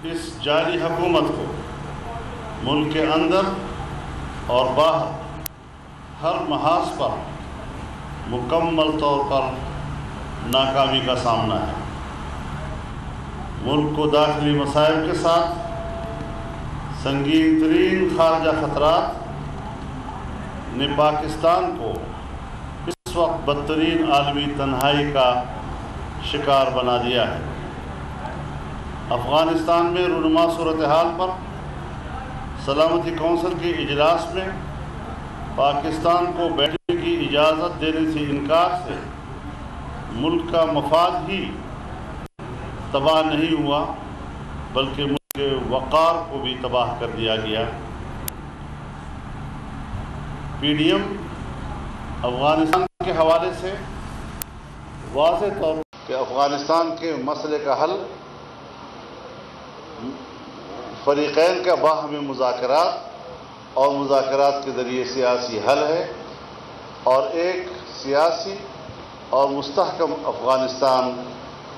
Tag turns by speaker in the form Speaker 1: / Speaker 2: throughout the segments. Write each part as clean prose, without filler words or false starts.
Speaker 1: اس جاری حکومت کو ملک کے اندر اور باہر ہر محاذ پر مکمل طور پر ناکامی کا سامنا ہے۔ ملک کو داخلی مسائل کے ساتھ سنگین ترین خارجہ خطرات نے پاکستان کو اس وقت بدترین عالمی تنہائی کا شکار بنا دیا ہے۔ افغانستان میں رونما صورتحال پر سلامتی کونسل کے اجلاس میں پاکستان کو بیٹھنے کی اجازت دینے سے انکار سے ملک کا مفاد ہی تباہ نہیں ہوا بلکہ ملک کے وقار کو بھی تباہ کر دیا گیا۔ پی ڈی ایم افغانستان کے حوالے سے واضح طور پر کہ افغانستان کے مسئلے کا حل فریقین کا باہمی مذاکرات اور مذاکرات کے ذریعے سیاسی حل ہے اور ایک سیاسی اور مستحکم افغانستان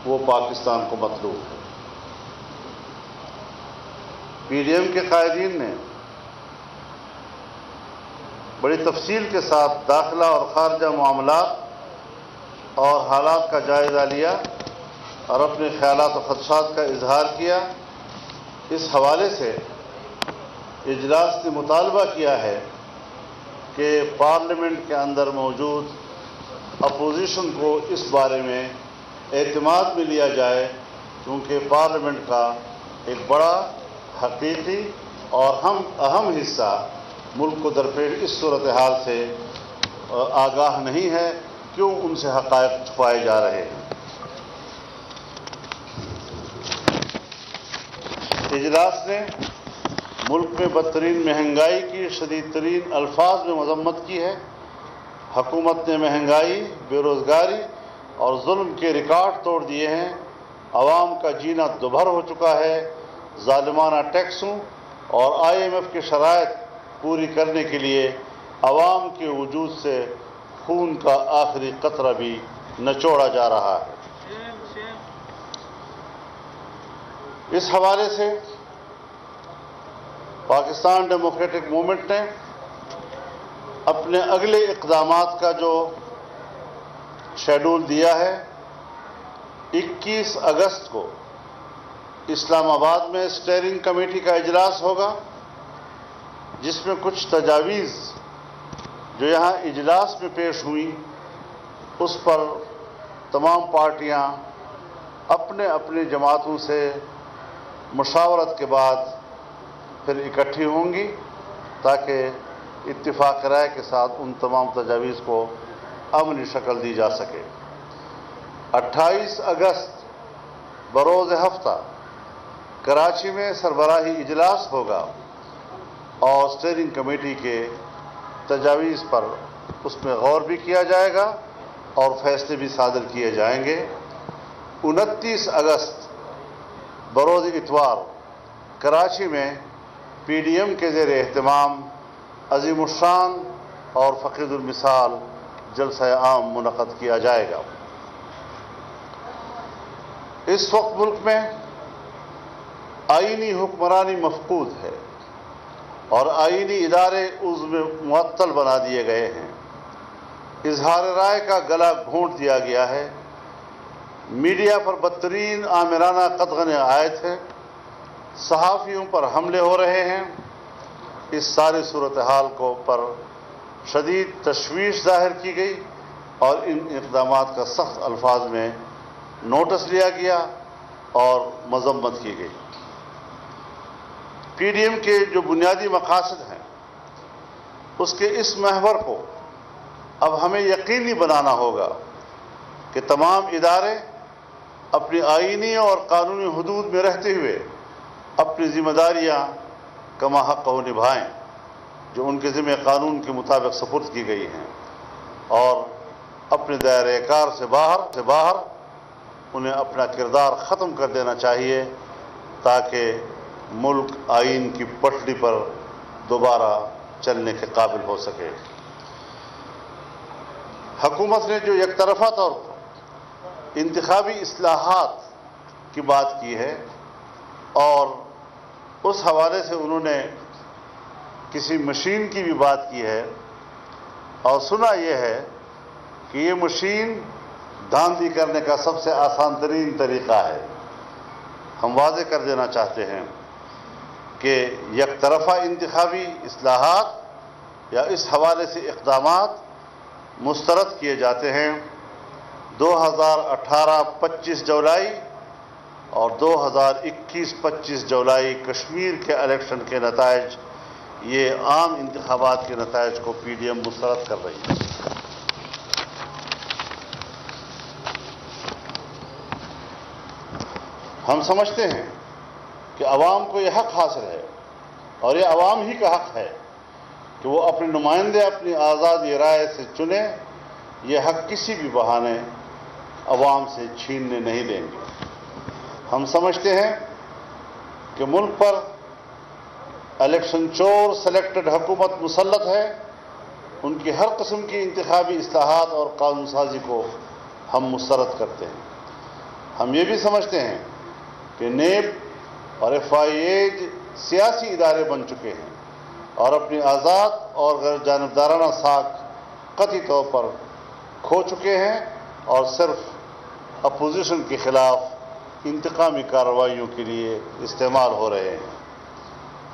Speaker 1: وہ پاکستان کو مطلوب ہے۔ پی ڈی ایم کے قائدین نے بڑی تفصیل کے ساتھ داخلہ اور خارجہ معاملات اور حالات کا جائزہ لیا اور اپنے خیالات و خدشات کا اظہار کیا۔ اس حوالے سے اجلاس نے مطالبہ کیا ہے کہ پارلیمنٹ کے اندر موجود اپوزیشن کو اس بارے میں اعتماد میں لیا جائے کیونکہ پارلیمنٹ کا ایک بڑا حقیقی اور اہم حصہ ملک کو درپیش اس صورتحال سے آگاہ نہیں ہے، کیوں ان سے حقائق چھپائے جا رہے ہیں۔ اجلاس نے ملک میں بدترین مہنگائی کی شدید ترین الفاظ میں مذمت کی ہے۔ حکومت نے مہنگائی، بے روزگاری اور ظلم کے ریکارڈ توڑ دیے ہیں۔ عوام کا جینا دوبھر ہو چکا ہے۔ ظالمانہ ٹیکسوں اور آئی ایم ایف کی شرائط پوری کرنے کے لیے عوام کے وجود سے خون کا آخری قطرہ بھی نچوڑا جا رہا ہے۔ اس حوالے سے پاکستان ڈیموکریٹک موومنٹ نے اپنے اگلے اقدامات کا جو شیڈول دیا ہے، 21 اگست کو اسلام آباد میں اسٹیئرنگ کمیٹی کا اجلاس ہوگا جس میں کچھ تجاویز جو یہاں اجلاس میں پیش ہوئیں اس پر تمام پارٹیاں اپنے اپنے جماعتوں سے مشاورت کے بعد پھر اکٹھی ہوں گی تاکہ اتفاق رائے کے ساتھ ان تمام تجاویز کو عملی شکل دی جا سکے۔ 28 اگست بروز ہفتہ کراچی میں سربراہی اجلاس ہوگا اور اسٹیئرنگ کمیٹی کے تجاویز پر اس میں غور بھی کیا جائے گا اور فیصلے بھی صادر کیے جائیں گے۔ 29 اگست بروز اتوار کراچی میں پی ڈی ایم کے زیر اہتمام عظیم الشان اور فقید المثال جلسہ عام منعقد کیا جائے گا۔ اس وقت ملک میں آئینی حکمرانی مفقود ہے اور آئینی ادارے عضو میں معطل بنا دیے گئے ہیں۔ اظہار رائے کا گلا گھونٹ دیا گیا ہے۔ میڈیا پر بدترین آمرانہ قدغن عائد ہے۔ صحافیوں پر حملے ہو رہے ہیں۔ اس ساری صورتحال پر شدید تشویش ظاہر کی گئی اور ان اقدامات کا سخت الفاظ میں نوٹس لیا گیا اور مذمت کی گئی۔ پی ڈی ایم کے جو بنیادی مقاصد ہیں اس کے اس محور کو اب ہمیں یقینی بنانا ہوگا کہ تمام ادارے اپنی آئینی اور قانونی حدود میں رہتے ہوئے اپنی ذمہ داریاں کما حق و نبھائیں جو ان کے ذمہ قانون کے مطابق سپرد کی گئی ہیں اور اپنے دائرۂ کار سے باہر انہیں اپنا کردار ختم کر دینا چاہیے تاکہ ملک آئین کی پٹڑی پر دوبارہ چلنے کے قابل ہو سکے۔ حکومت نے جو یک طرفہ طور پر انتخابی اصلاحات کی بات کی ہے اور اس حوالے سے انہوں نے کسی مشین کی بھی بات کی ہے، اور سنا یہ ہے کہ یہ مشین دھاندلی کرنے کا سب سے آسان ترین طریقہ ہے۔ ہم واضح کر دینا چاہتے ہیں کہ یک طرفہ انتخابی اصلاحات یا اس حوالے سے اقدامات مسترد کیے جاتے ہیں۔ 2018 25 جولائی اور 2021 25 جولائی کشمیر کے الیکشن کے نتائج، یہ عام انتخابات کے نتائج کو پی ڈی ایم مسترد کر رہی ہے۔ ہم سمجھتے ہیں کہ عوام کو یہ حق حاصل ہے، اور یہ عوام ہی کا حق ہے کہ وہ اپنے نمائندے اپنی آزادی رائے سے چنیں۔ یہ حق کسی بھی بہانے عوام سے چھیننے نہیں دیں گے۔ ہم سمجھتے ہیں کہ ملک پر الیکشن چور سلیکٹڈ حکومت مسلط ہے، ان کی ہر قسم کی انتخابی اصلاحات اور قانون سازی کو ہم مسترد کرتے ہیں۔ ہم یہ بھی سمجھتے ہیں کہ نیب اور ایف آئی اے سیاسی ادارے بن چکے ہیں اور اپنی آزاد اور غیر جانبدارانہ ساکھ قطعی طور پر کھو چکے ہیں اور صرف اپوزیشن کے خلاف انتقامی کارروائیوں کے لیے استعمال ہو رہے ہیں۔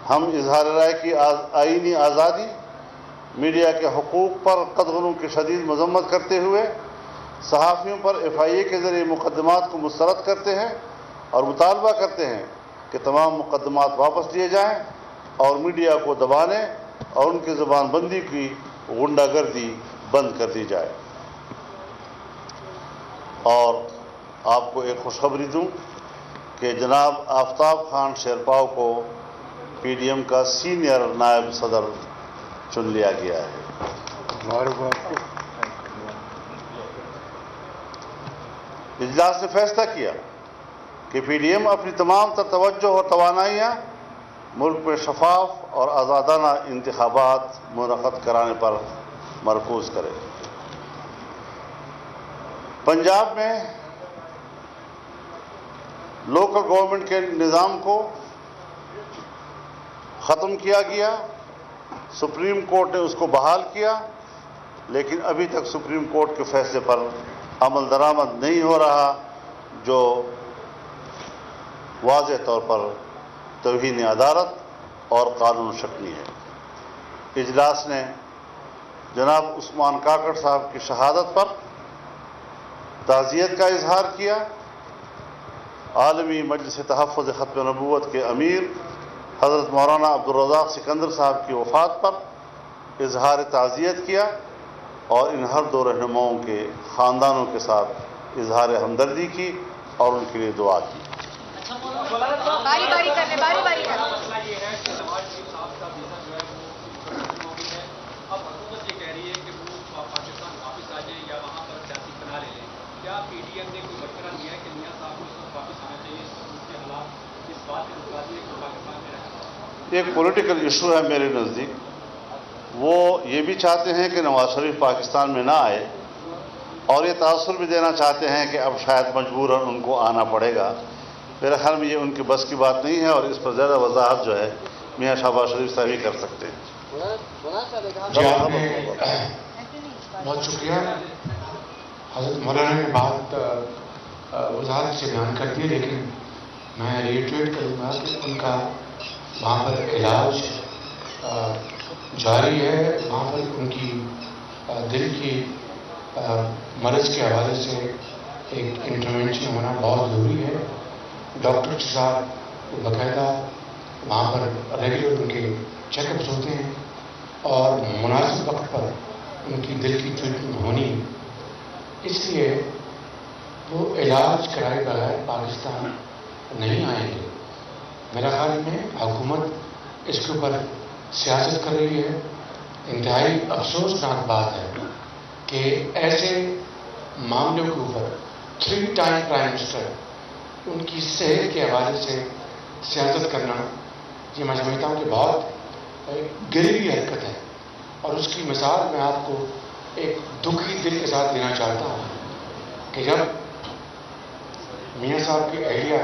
Speaker 1: ہم اظہار رائے کی آئینی آزادی، میڈیا کے حقوق پر قدغنوں کی شدید مذمت کرتے ہوئے صحافیوں پر ایف آئی اے کے ذریعے مقدمات کو مسترد کرتے ہیں اور مطالبہ کرتے ہیں کہ تمام مقدمات واپس لیے جائیں اور میڈیا کو دبانے اور ان کی زبان بندی کی غنڈہ گردی بند کر دی جائے۔ اور آپ کو ایک خوشخبری دوں کہ جناب آفتاب خان شیرپاؤ کو پی ڈی ایم کا سینئر نائب صدر چن لیا گیا ہے۔ اجلاس نے فیصلہ کیا کہ پی ڈی ایم اپنی تمام تر توجہ اور توانائیاں ملک میں شفاف اور آزادانہ انتخابات منعقد کرانے پر مرکوز کرے۔ پنجاب میں لوکل گورنمنٹ کے نظام کو ختم کیا گیا، سپریم کورٹ نے اس کو بحال کیا، لیکن ابھی تک سپریم کورٹ کے فیصلے پر عمل درآمد نہیں ہو رہا، جو واضح طور پر توہین عدالت اور قانون شکنی ہے۔ اجلاس نے جناب عثمان کاکڑ صاحب کی شہادت پر تعزیت کا اظہار کیا، عالمی مجلس تحفظ ختم نبوت کے امیر حضرت مولانا عبدالرزاق سکندر صاحب کی وفات پر اظہار تعزیت کیا اور ان ہر دو رہنماؤں کے خاندانوں کے ساتھ اظہار ہمدردی کی اور ان کے لیے دعا کی۔
Speaker 2: باری باری کرنے
Speaker 3: اب حکومت یہ کہہ رہی ہے کہ وہ پاکستان واپس آ جائیں یا وہاں پر سیاسی پناہ لے لیں۔ کیا پی ڈی ایم نے کوئی مشورہ دیا ہے کہ میاں صاحب کو واپس آنا چاہیے؟ اس کے حالات اس بات کے مطابق ہے کہ پاکستان میں رہنا
Speaker 1: ایک پولیٹیکل ایشو ہے میرے نزدیک۔ وہ یہ بھی چاہتے ہیں کہ نواز شریف پاکستان میں نہ آئے، اور یہ تاثر بھی دینا چاہتے ہیں کہ اب شاید مجبوراً ان کو آنا پڑے گا۔ میرے خیال میں یہ ان کی بس کی بات نہیں ہے، اور اس پر زیادہ وضاحت جو ہے میاں شہباز شریف صاحب ہی کر سکتے ہیں۔
Speaker 4: جی آپ نے بہت شکریہ۔ حضرت مولانا نے بات وضاحت سے بیان کر دی، لیکن میں ریٹریٹ کروں گا کہ ان کا وہاں پر علاج جاری ہے، وہاں پر ان کی دل کی مرض کے حوالے سے ایک انٹرونشن ہونا بہت ضروری ہے۔ ڈاکٹر صاحب باقاعدہ وہاں پر ریگولر ان کے چیک اپس ہوتے ہیں اور مناسب وقت پر ان کی دل کی ٹریٹمنٹ ہونی ہے، اس لیے وہ علاج کرائے بغیر پاکستان نہیں آئیں گے۔ میرا خیال میں حکومت اس کے اوپر سیاست کر رہی ہے۔ انتہائی افسوسناک بات ہے کہ ایسے معاملوں کے اوپر 3 ٹائم پرائم منسٹر ان کی صحت کے حوالے سے سیاست کرنا، یہ میں سمجھتا ہوں کہ بہت گریوی حرکت ہے، اور اس کی مثال میں آپ کو ایک دکھی دل کے ساتھ دینا چاہتا ہوں کہ جب میاں صاحب کی اہلیہ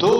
Speaker 4: 2